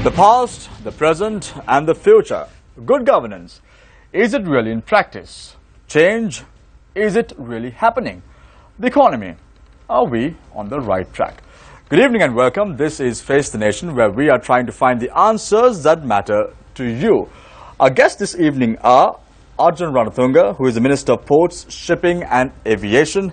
The past, the present and the future. Good governance. Is it really in practice? Change. Is it really happening? The economy. Are we on the right track? Good evening and welcome. This is Face the Nation, where we are trying to find the answers that matter to you. Our guests this evening are Arjun Ranatunga, who is the Minister of Ports, Shipping and Aviation,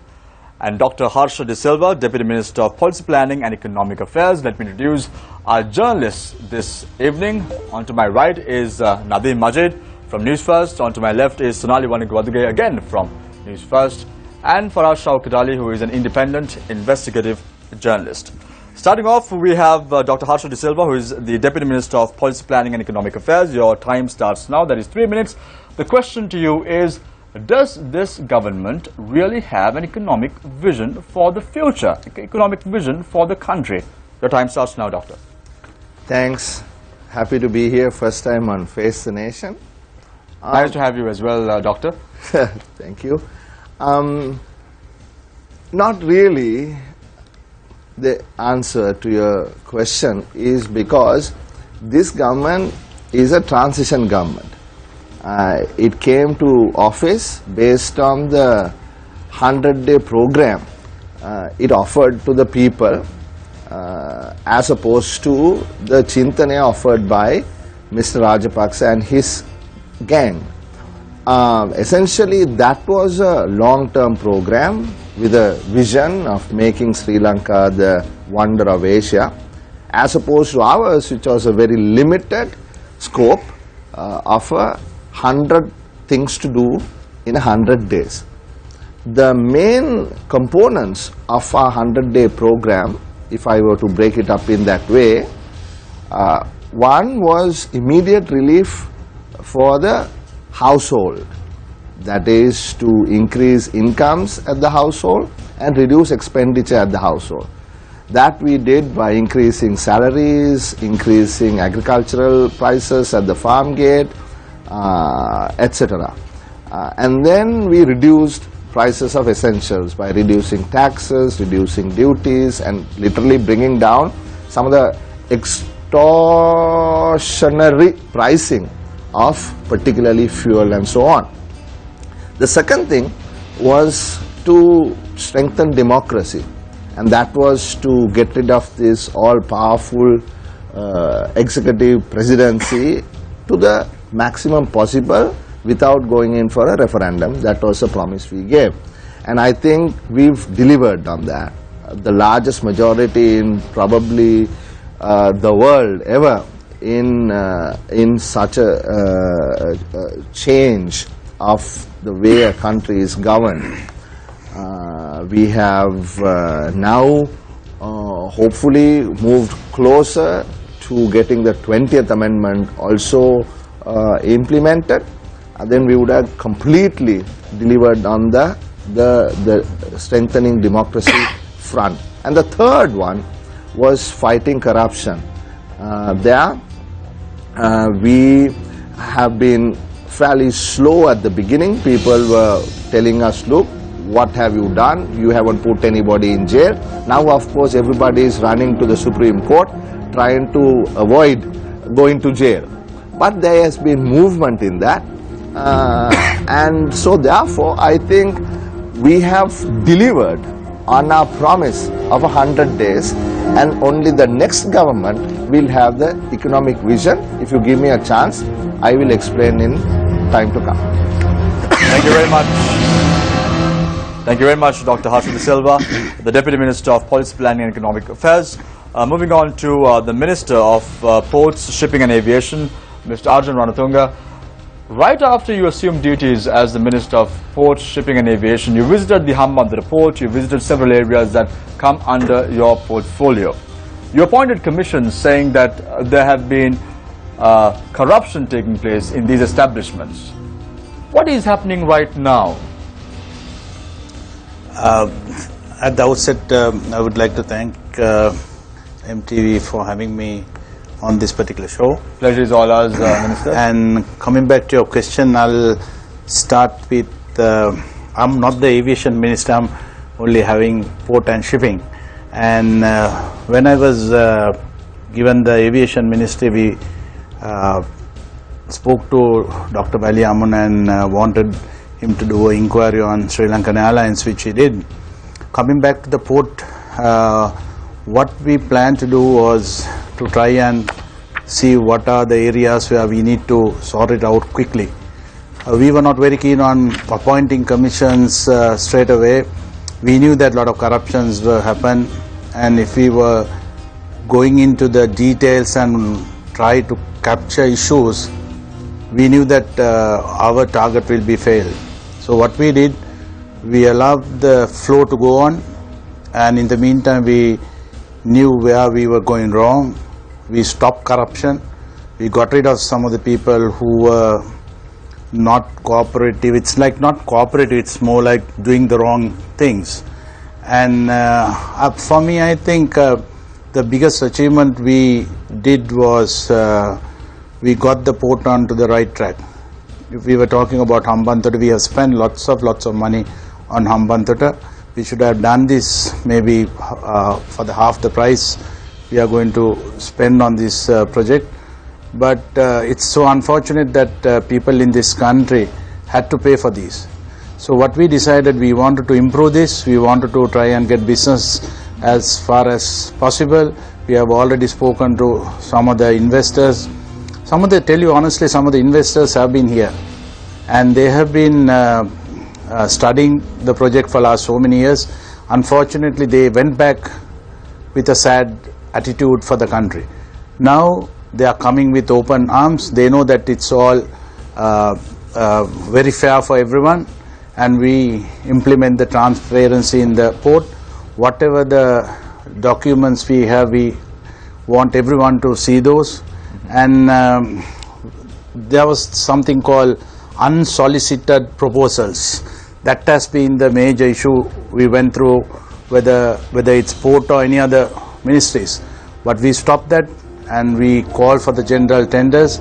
and Dr. Harsha De Silva, Deputy Minister of Policy Planning and Economic Affairs. Let me introduce our journalists this evening. On to my right is Nadeem Majid from News First. On to my left is Sonali Wanagwadage, again from News First. And Farhad Shaukat Ali, who is an independent investigative journalist. Starting off, we have Dr. Harsha De Silva, who is the Deputy Minister of Policy Planning and Economic Affairs. Your time starts now. That is 3 minutes. The question to you is, does this government really have an economic vision for the future, economic vision for the country? Your time starts now, Doctor. Thanks. Happy to be here. First time on Face the Nation. Nice to have you as well, Doctor. Thank you. Not really. The answer to your question is because this government is a transition government. It came to office based on the 100-day program it offered to the people as opposed to the Chintane offered by Mr. Rajapaksa and his gang. Essentially, that was a long-term program with a vision of making Sri Lanka the wonder of Asia, as opposed to ours, which was a very limited scope of 100 things to do in 100 days. The main components of our 100-day program, if I were to break it up in that way, one was immediate relief for the household. That is to increase incomes at the household and reduce expenditure at the household. That we did by increasing salaries, increasing agricultural prices at the farm gate, etc. And then we reduced prices of essentials by reducing taxes, reducing duties, and literally bringing down some of the extortionary pricing of particularly fuel and so on. The second thing was to strengthen democracy, and that was to get rid of this all-powerful executive presidency to the maximum possible without going in for a referendum. That was a promise we gave, and I think we've delivered on that. The largest majority in probably the world ever in such a change of the way a country is governed. We have now hopefully moved closer to getting the 20th Amendment also implemented. Then we would have completely delivered on the strengthening democracy front. And the third one was fighting corruption. We have been fairly slow at the beginning. People were telling us, look, what have you done? You haven't put anybody in jail. Now, of course, everybody is running to the Supreme Court trying to avoid going to jail. But there has been movement in that. And so therefore, I think we have delivered on our promise of 100 days, and only the next government will have the economic vision. If you give me a chance, I will explain in time to come. Thank you very much. Thank you very much, Dr. Harsha De Silva, the Deputy Minister of Policy Planning and Economic Affairs. Moving on to the Minister of Ports, Shipping and Aviation, Mr. Arjun Ranatunga. Right after you assumed duties as the Minister of Ports, Shipping and Aviation, you visited the Hambantota Port, you visited several areas that come under your portfolio. You appointed commissions saying that there have been corruption taking place in these establishments. What is happening right now? At the outset, I would like to thank MTV for having me on this particular show. Pleasure is all ours, Minister. And coming back to your question, I'll start with, I'm not the aviation minister, I'm only having port and shipping. And when I was given the aviation ministry, we spoke to Dr. Bali Amun and wanted him to do an inquiry on Sri Lankan Airlines, which he did. Coming back to the port, what we planned to do was to try and see what are the areas where we need to sort it out quickly. We were not very keen on appointing commissions straight away. We knew that a lot of corruptions will happen, and if we were going into the details and try to capture issues, we knew that our target will be failed. So what we did, we allowed the flow to go on, and in the meantime we knew where we were going wrong. We stopped corruption. We got rid of some of the people who were not cooperative. It's like not cooperative, it's more like doing the wrong things. And for me, I think the biggest achievement we did was we got the port onto the right track. If we were talking about Hambantota, we have spent lots of money on Hambantota. We should have done this maybe for the half the price we are going to spend on this project. But it's so unfortunate that people in this country had to pay for these. So what we decided, we wanted to improve this. We wanted to try and get business as far as possible. We have already spoken to some of the investors. Tell you honestly, some of the investors have been here, and they have been studying the project for last so many years. Unfortunately, they went back with a sad attitude for the country. Now they are coming with open arms. They know that it's all very fair for everyone, and we implement the transparency in the port. Whatever the documents we have, we want everyone to see those. And there was something called unsolicited proposals. That has been the major issue we went through, whether it's port or any other ministries. But we stopped that and we called for the general tenders.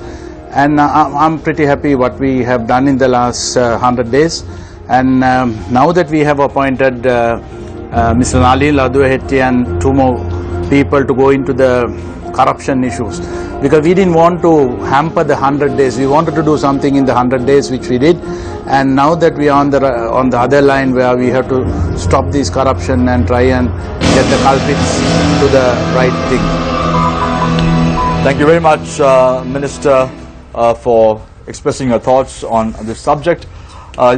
And I'm pretty happy what we have done in the last 100 days. And now that we have appointed Mr. Nalin Laduhetty and 2 more people to go into the corruption issues, because we didn't want to hamper the 100 days. We wanted to do something in the 100 days, which we did. And now that we are on the other line where we have to stop this corruption and try and get the culprits to the right thing. Thank you very much, Minister, for expressing your thoughts on this subject.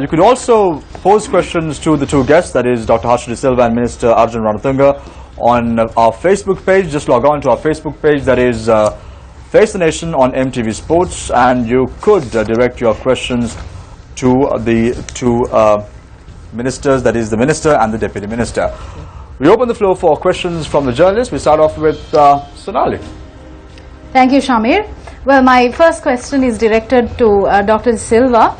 You could also pose questions to the 2 guests, that is Dr. Harsha De Silva and Minister Arjun Ranatunga, on our Facebook page. Just log on to our Facebook page, that is Face the Nation on MTV Sports, and you could direct your questions to the 2 ministers, that is the Minister and the Deputy Minister. We open the floor for questions from the journalists. We start off with Sonali. Thank you, Shamir. Well, my first question is directed to Dr. De Silva.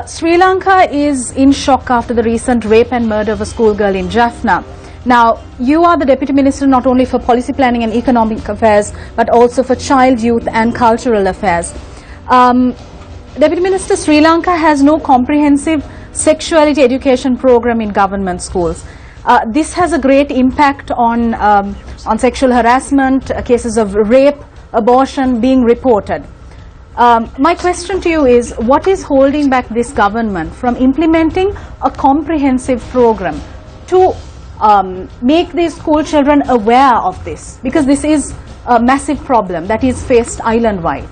Sri Lanka is in shock after the recent rape and murder of a schoolgirl in Jaffna. Now, you are the Deputy Minister not only for Policy Planning and Economic Affairs, but also for Child, Youth and Cultural Affairs. Deputy Minister, Sri Lanka has no comprehensive sexuality education program in government schools. This has a great impact on sexual harassment, cases of rape, abortion being reported. My question to you is, what is holding back this government from implementing a comprehensive program to make these school children aware of this? Because this is a massive problem that is faced island-wide.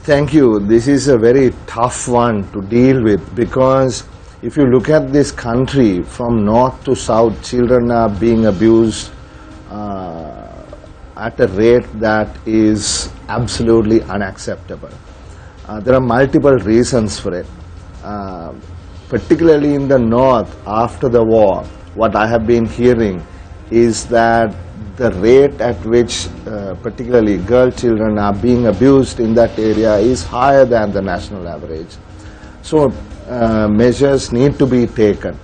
Thank you. This is a very tough one to deal with, because if you look at this country from north to south, children are being abused at a rate that is absolutely unacceptable. There are multiple reasons for it. Particularly in the north, after the war, what I have been hearing is that the rate at which particularly girl children are being abused in that area is higher than the national average. So measures need to be taken.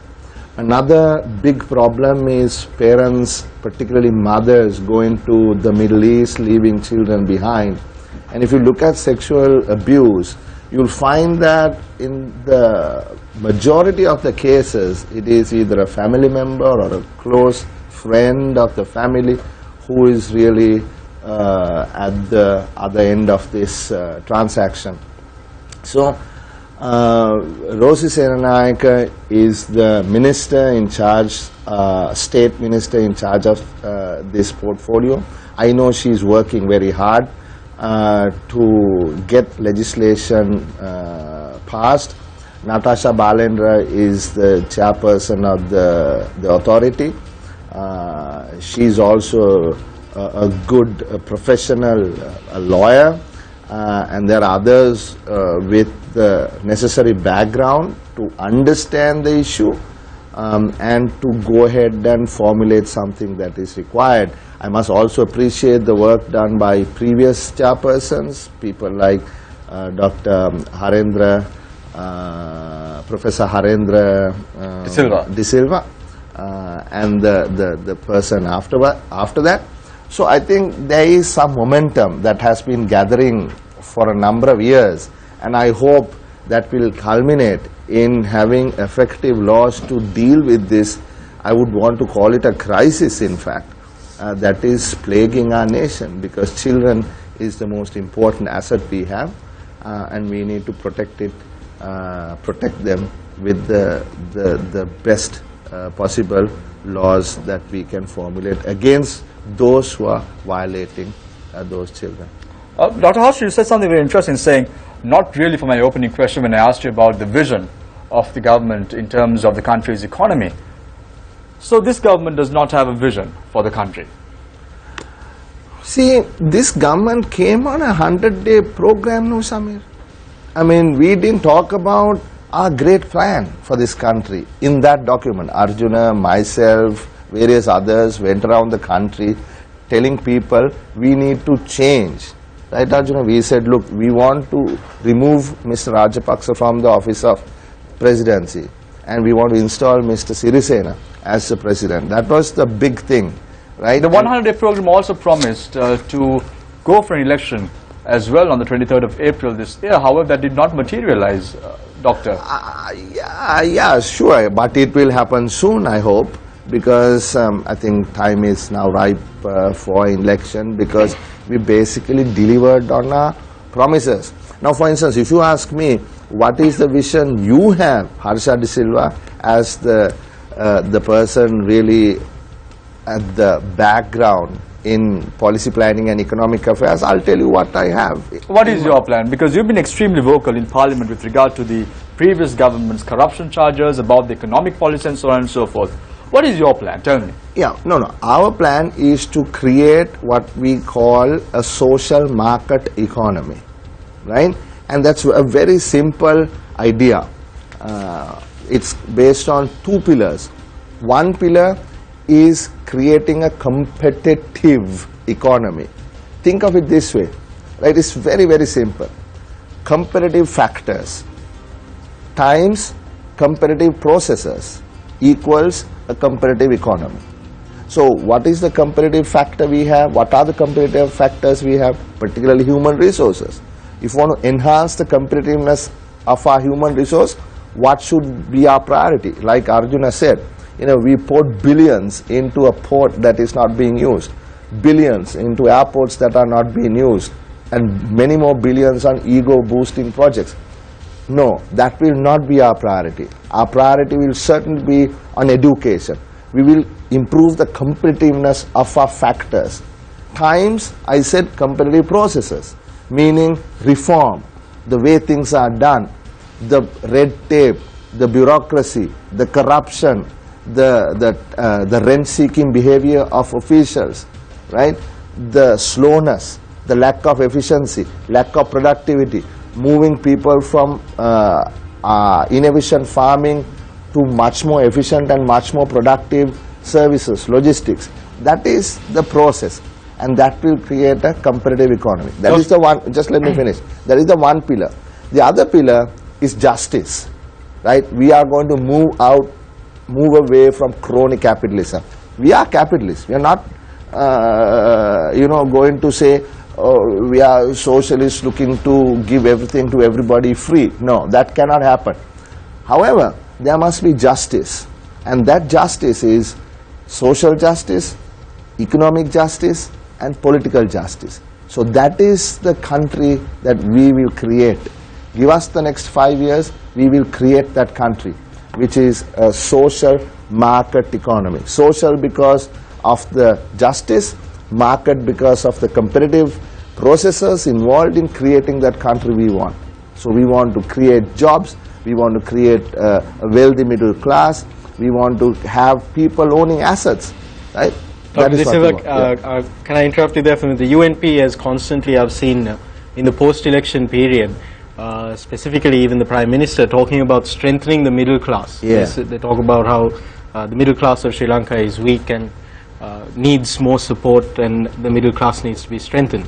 Another big problem is parents, particularly mothers, going to the Middle East, leaving children behind. And if you look at sexual abuse, you'll find that in the majority of the cases, it is either a family member or a close friend of the family who is really at the other end of this transaction. So, Rosie Senanayake is the minister in charge, state minister in charge of this portfolio. I know she is working very hard to get legislation passed. Natasha Balendra is the chairperson of the authority. She is also a good professional lawyer, and there are others with the necessary background to understand the issue and to go ahead and formulate something that is required. I must also appreciate the work done by previous chairpersons, people like Dr. Harendra, Professor Harendra De Silva, and the person after that. So I think there is some momentum that has been gathering for a number of years, and I hope that will culminate in having effective laws to deal with this. I would want to call it a crisis, in fact, that is plaguing our nation, because children is the most important asset we have, and we need to protect them with the best possible laws that we can formulate against those who are violating those children. Dr. Harsh, you said something very interesting, saying, not really for my opening question when I asked you about the vision of the government in terms of the country's economy. So this government does not have a vision for the country. See, this government came on a 100-day program, no, Samir? I mean, we didn't talk about our great plan for this country in that document. Arjuna, myself, various others went around the country telling people we need to change. Right, Arjuna? We said, look, we want to remove Mr. Rajapaksa from the office of presidency, and we want to install Mr. Sirisena as the president. That was the big thing, right? The 100-day program also promised to go for an election as well on the 23rd of April this year. However, that did not materialize, Doctor. Yeah, sure, but it will happen soon, I hope, because I think time is now ripe for election, because we basically delivered on our promises. Now, for instance, if you ask me, what is the vision you have, Harsha De Silva, as the person really at the background in policy planning and economic affairs, I'll tell you what I have. What is your plan? Because you've been extremely vocal in Parliament with regard to the previous government's corruption charges, about the economic policy and so on and so forth. What is your plan? Tell me. Yeah, no. Our plan is to create what we call a social market economy, right? And that's a very simple idea. It's based on two pillars. One pillar is creating a competitive economy. Think of it this way, right? It's very, very simple. Competitive factors times competitive processes equals a competitive economy. So what is the competitive factor we have? What are the competitive factors we have? Particularly human resources. If we want to enhance the competitiveness of our human resource, what should be our priority? Like Arjuna said, we poured billions into a port that is not being used, billions into airports that are not being used, and many more billions on ego-boosting projects. No, that will not be our priority. Our priority will certainly be on education. We will improve the competitiveness of our factors. Times, I said, competitive processes, meaning reform, the way things are done, the red tape, the bureaucracy, the corruption, the rent-seeking behavior of officials, right? The slowness, the lack of efficiency, lack of productivity, moving people from inefficient farming to much more efficient and much more productive services, logistics. That is the process, and that will create a competitive economy. That is the one, just let me finish. That is the one pillar. The other pillar is justice, right? We are going to move away from crony capitalism. We are capitalists. We are not, going to say, we are socialists looking to give everything to everybody free. No, that cannot happen. However, there must be justice, and that justice is social justice, economic justice and political justice. So that is the country that we will create. Give us the next 5 years, we will create that country, which is a social market economy. Social because of the justice, market because of the competitive processes involved in creating that country we want. So we want to create jobs, we want to create a wealthy middle class, we want to have people owning assets, right? That is what we want. Yeah. Can I interrupt you there for a minute? The UNP has constantly, I've seen in the post-election period, specifically even the Prime Minister talking about strengthening the middle class. Yeah. They talk about how the middle class of Sri Lanka is weak and needs more support, and the middle class needs to be strengthened.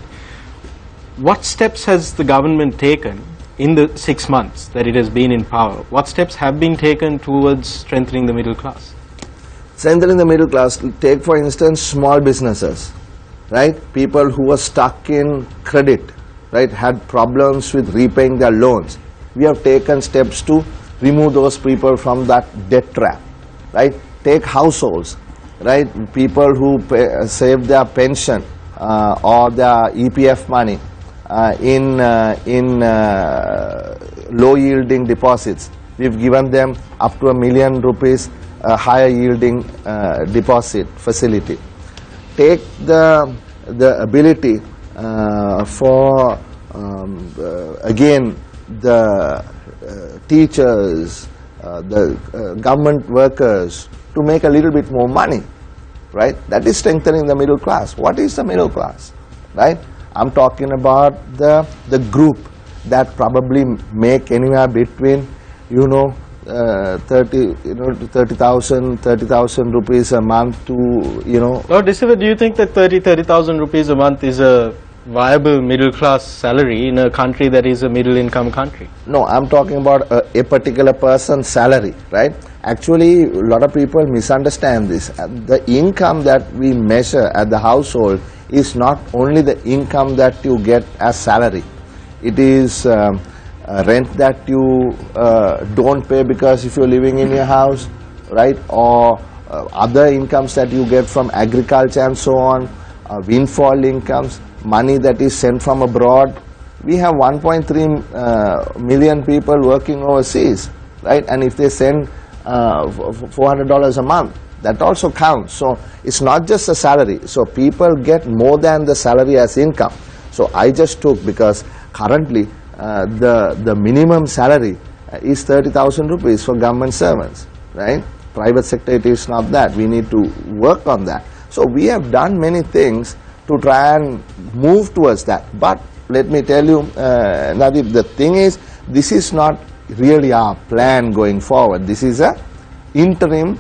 What steps has the government taken in the 6 months that it has been in power? What steps have been taken towards strengthening the middle class? Strengthening the middle class, take for instance small businesses, right? People who were stuck in credit, right, had problems with repaying their loans. We have taken steps to remove those people from that debt trap, right? Take households, right? People who save their pension or their EPF money in low yielding deposits. We've given them up to ₹1 million higher yielding deposit facility. Take the ability for again the teachers, the government workers to make a little bit more money, right? That is strengthening the middle class. What is the middle class, right? I'm talking about the group that probably make anywhere between 30,000 rupees a month to Lord Disava, do you think that 30,000 rupees a month is a viable middle class salary in a country that is a middle income country? No, I'm talking about a particular person's salary, right? Actually, a lot of people misunderstand this. The income that we measure at the household is not only the income that you get as salary. It is rent that you don't pay because if you're living in your house, right, or other incomes that you get from agriculture and so on, windfall incomes, money that is sent from abroad. We have 1.3 million people working overseas, right, and if they send $400 a month, that also counts. So it's not just a salary, so people get more than the salary as income. So I just took, because currently the minimum salary is 30,000 rupees for government servants, right? Private sector, it is not that. We need to work on that. So we have done many things to try and move towards that. But let me tell you, Nadeep, the thing is, this is not really our plan going forward. This is a interim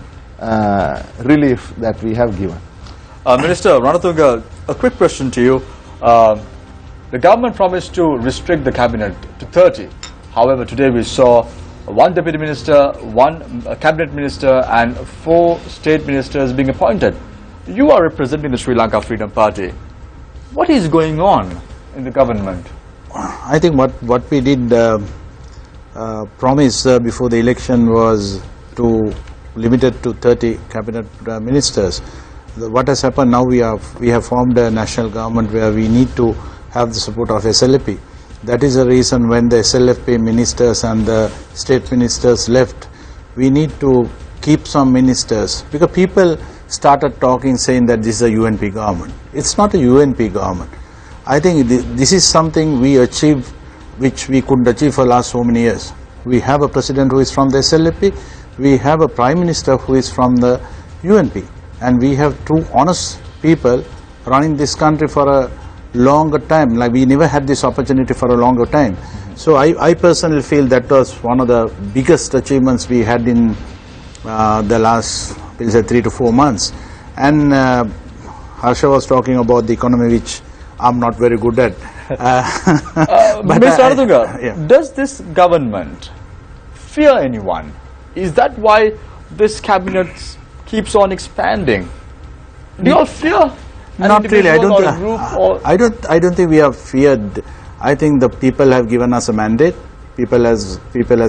relief that we have given. Minister Ranatunga, a quick question to you. The government promised to restrict the cabinet to 30. However, today we saw one deputy minister, one cabinet minister and 4 state ministers being appointed. You are representing the Sri Lanka Freedom Party. What is going on in the government? I think what we did promise before the election was to limit it to 30 cabinet ministers. What has happened now, we have formed a national government where we need to have the support of SLFP. That is the reason when the SLFP ministers and the state ministers left, we need to keep some ministers, because people started talking saying that this is a UNP government. It's not a UNP government. I think this is something we achieved which we couldn't achieve for the last so many years. We have a president who is from the SLFP, we have a prime minister who is from the UNP, and we have 2 honest people running this country for a longer time. Like, we never had this opportunity for a longer time. So I personally feel that was one of the biggest achievements we had in the last, we'll say, 3 to 4 months. And Harsha was talking about the economy, which I'm not very good at. Mr. Ranatunga, does this government fear anyone? Is that why this cabinet keeps on expanding? Do you all fear? Not really. I don't think we are feared. I think the people have given us a mandate. People has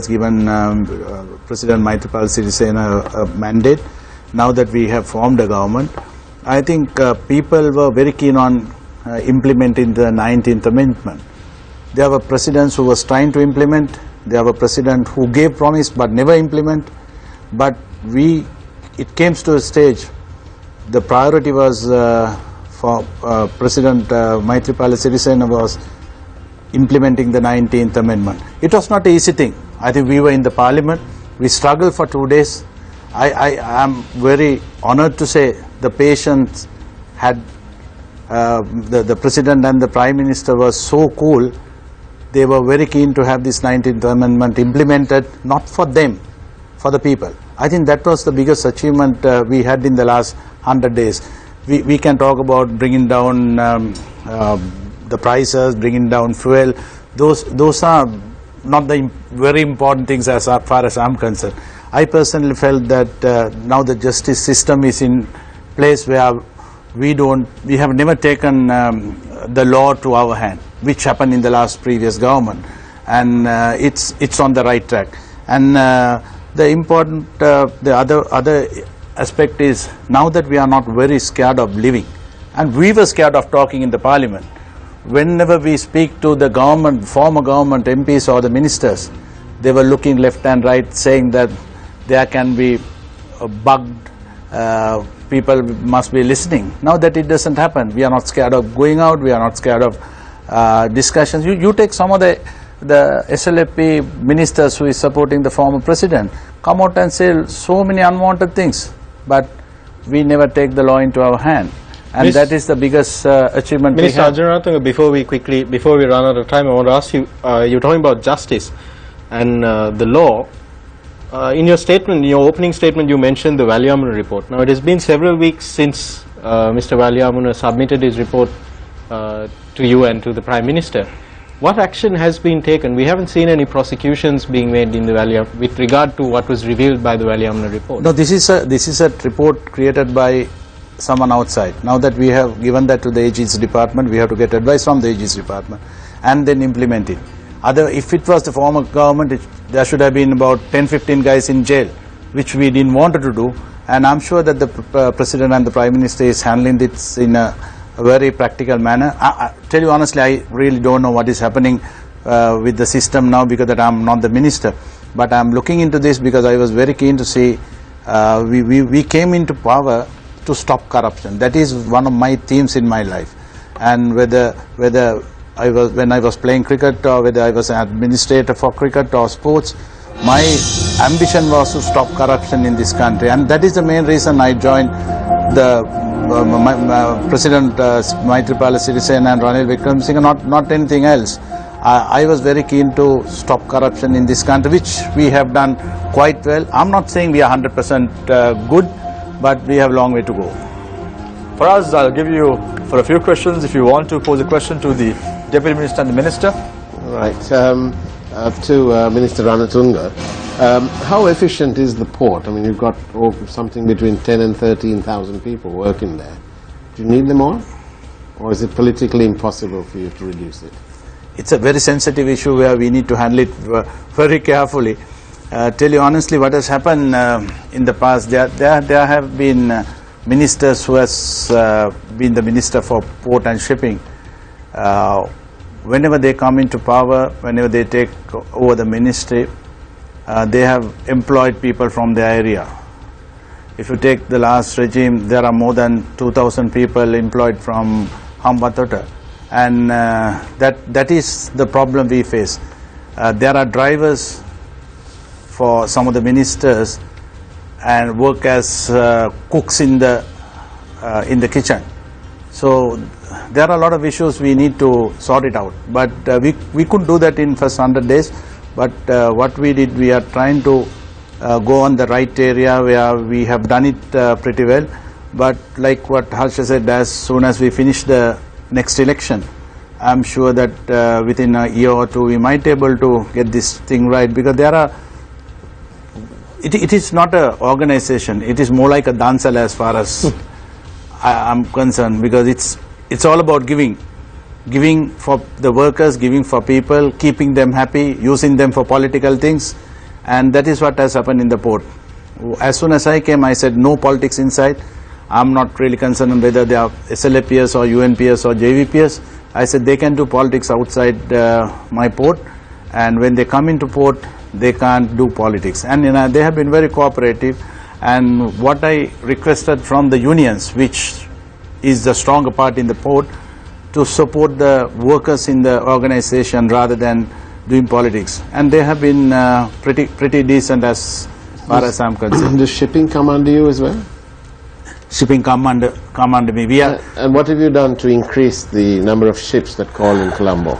given President Maithripala Sirisena a mandate. Now that we have formed a government, I think people were very keen on implementing the 19th Amendment. There were presidents who was trying to implement, there were presidents who gave promise but never implement, but it came to a stage, the priority was for President Maithripala Sirisena was implementing the 19th Amendment. It was not an easy thing. I think we were in the Parliament, we struggled for 2 days. I am very honored to say the patience had, the President and the Prime Minister was so cool. They were very keen to have this 19th Amendment implemented, not for them, for the people. I think that was the biggest achievement we had in the last 100 days. We can talk about bringing down the prices, bringing down fuel. Those are not the very important things as far as I'm concerned. I personally felt that now the justice system is in place where we have never taken the law to our hand, which happened in the last previous government, and it's on the right track. And the other aspect is now that we are not very scared of living, and we were scared of talking in the Parliament. Whenever we speak to the government, former government MPs or the ministers, they were looking left and right, saying that there can be bugged, people must be listening. Now that it doesn't happen, we are not scared of going out, we are not scared of discussions. You take some of the SLFP ministers who is supporting the former president, come out and say so many unwanted things, but we never take the law into our hand. And that is the biggest achievement we have. Minister Arjuna, before we run out of time, I want to ask you, you're talking about justice and the law. In your statement, in your opening statement, you mentioned the Valiamuna report. Now, it has been several weeks since Mr. Valiamuna submitted his report to you and to the Prime Minister. What action has been taken? We haven't seen any prosecutions being made in the with regard to what was revealed by the Valiamuna report. No, this is a report created by someone outside. Now that we have given that to the AG's department, we have to get advice from the AG's department and then implement it. If it was the former government, there should have been about 10-15 guys in jail, which we didn't want to do. And I'm sure that the President and the Prime Minister is handling this in a very practical manner. I tell you honestly, I really don't know what is happening with the system now, because that I'm not the minister. But I'm looking into this because I was very keen to see, we came into power to stop corruption. That is one of my themes in my life. And whether when I was playing cricket, or whether I was an administrator for cricket or sports, my ambition was to stop corruption in this country. And that is the main reason I joined the President Maithripala Sirisena and Ranil Wickremesinghe, not anything else. I was very keen to stop corruption in this country, which we have done quite well. I'm not saying we are 100% good, but we have a long way to go. For us, I'll give you for a few questions if you want to pose a question to the Deputy Minister and the Minister. Right. To Minister Ranatunga, how efficient is the port? I mean, you've got something between 10 and 13,000 people working there. Do you need them all? Or is it politically impossible for you to reduce it? It's a very sensitive issue where we need to handle it very carefully. Tell you honestly what has happened in the past. There have been ministers who has been the Minister for Port and Shipping. Whenever they come into power, whenever they take over the ministry, they have employed people from their area. If you take the last regime, there are more than 2,000 people employed from Hambantota. And that is the problem we face. There are drivers for some of the ministers and work as cooks in the kitchen. So there are a lot of issues we need to sort it out. But we couldn't do that in first 100 days. But what we did, we are trying to go on the right area where we have done it pretty well. But like what Harsha said, as soon as we finish the next election, I'm sure that within a year or two we might be able to get this thing right, because there are, it is not an organization, it is more like a dansal as far as I'm concerned, because it's all about giving for the workers, giving for people, keeping them happy, using them for political things, and that is what has happened in the port. As soon as I came, I said no politics inside. I'm not really concerned on whether they are SLAPS or UNPS or JVPS. I said they can do politics outside my port, and when they come into port, they can't do politics. And they have been very cooperative. And what I requested from the unions, which is the stronger part in the port, to support the workers in the organization rather than doing politics. And they have been pretty decent as far as I'm concerned. Does shipping come under you as well? Shipping come under me. We are. And what have you done to increase the number of ships that call in Colombo?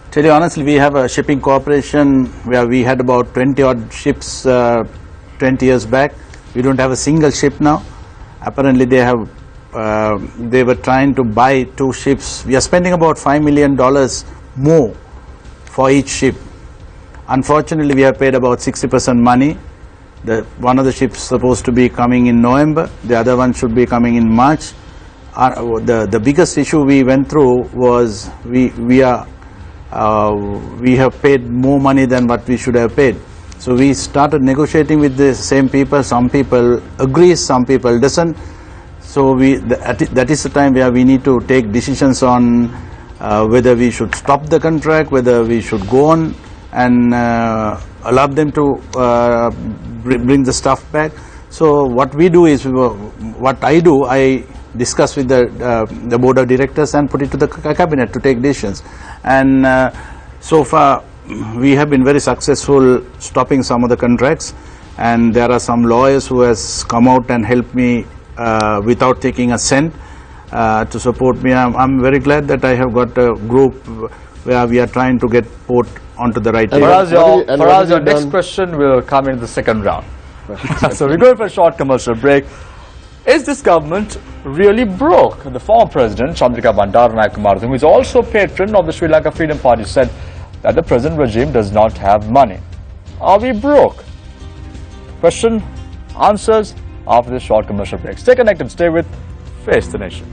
Tell you honestly, we have a shipping corporation where we had about 20 odd ships 20 years back. We don't have a single ship now. Apparently they have. They were trying to buy 2 ships. We are spending about $5 million more for each ship. Unfortunately, we have paid about 60% money. One of the ships supposed to be coming in November. The other one should be coming in March. The biggest issue we went through was we have paid more money than what we should have paid. So we started negotiating with the same people. Some people agree, some people doesn't. So that is the time where we need to take decisions on whether we should stop the contract, whether we should go on and allow them to bring the stuff back. So what we do is, what I do, I discuss with the board of directors and put it to the cabinet to take decisions. And so far we have been very successful stopping some of the contracts, and there are some lawyers who has come out and helped me without taking a cent to support me. I'm very glad that I have got a group where we are trying to get port onto the right track. Faraz, your next question will come in the second round. So we're going for a short commercial break. Is this government really broke? The former president, Chandrika Bandaranaike, who is also patron of the Sri Lanka Freedom Party, said that the present regime does not have money. Are we broke? Question, answers after this short commercial break. Stay connected, stay with Face the Nation.